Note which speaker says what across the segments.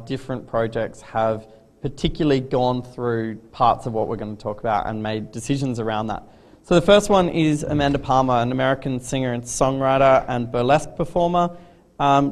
Speaker 1: different projects have particularly gone through parts of what we're going to talk about and made decisions around that. So the first one is Amanda Palmer, an American singer and songwriter and burlesque performer.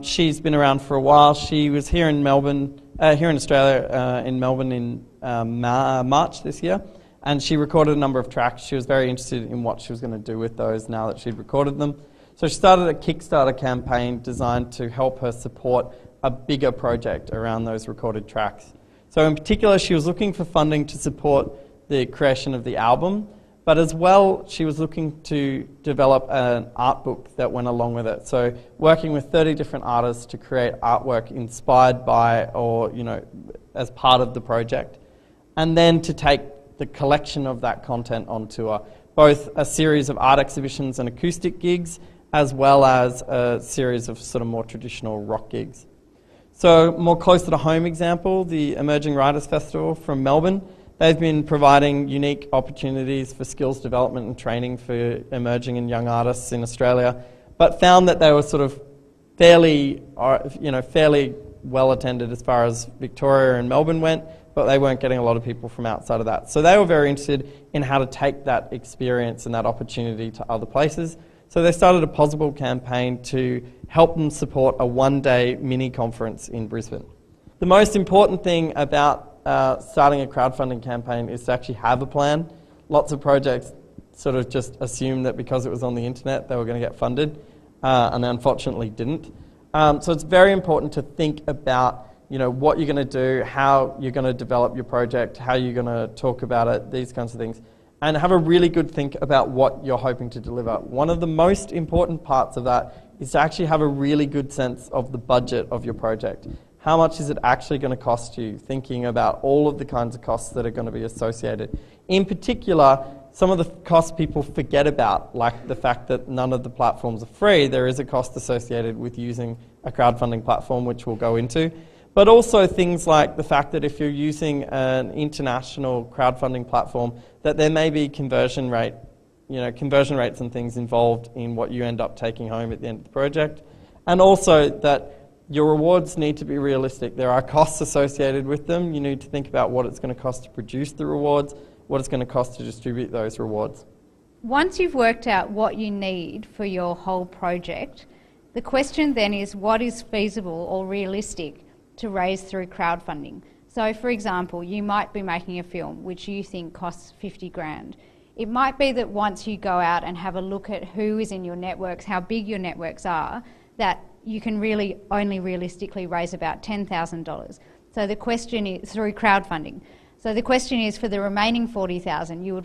Speaker 1: She's been around for a while. She was here in Melbourne, here in Australia, in Melbourne in March this year, and she recorded a number of tracks. She was very interested in what she was going to do with those now that she'd recorded them. So she started a Kickstarter campaign designed to help her support a bigger project around those recorded tracks. So in particular, she was looking for funding to support the creation of the album, but as well, she was looking to develop an art book that went along with it. So working with 30 different artists to create artwork inspired by or, as part of the project. And then to take the collection of that content on tour, both a series of art exhibitions and acoustic gigs, as well as a series of sort of more traditional rock gigs. So more closer to home example, the Emerging Writers Festival from Melbourne. They've been providing unique opportunities for skills development and training for emerging and young artists in Australia, but found that they were sort of fairly well attended as far as Victoria and Melbourne went, but they weren't getting a lot of people from outside of that. So they were very interested in how to take that experience and that opportunity to other places. So they started a Possible campaign to help them support a one-day mini conference in Brisbane. The most important thing about starting a crowdfunding campaign is to actually have a plan. Lots of projects sort of just assumed that because it was on the internet they were going to get funded, and they unfortunately didn't. So it's very important to think about what you're going to do, how you're going to develop your project, how you're going to talk about it, these kinds of things, and have a really good think about what you're hoping to deliver. One of the most important parts of that is to actually have a really good sense of the budget of your project. How much is it actually going to cost you? Thinking about all of the kinds of costs that are going to be associated. In particular, some of the costs people forget about, like the fact that none of the platforms are free. There is a cost associated with using a crowdfunding platform, which we'll go into. But also things like the fact that if you're using an international crowdfunding platform, that there may be conversion rates and things involved in what you end up taking home at the end of the project. And also that your rewards need to be realistic. There are costs associated with them. You need to think about what it's going to cost to produce the rewards, what it's going to cost to distribute those rewards.
Speaker 2: Once you've worked out what you need for your whole project, the question then is what is feasible or realistic to raise through crowdfunding. So for example, you might be making a film which you think costs 50 grand. It might be that once you go out and have a look at who is in your networks, how big your networks are, that you can really only realistically raise about $10,000. So the question is, through crowdfunding. So the question is, for the remaining 40,000, you would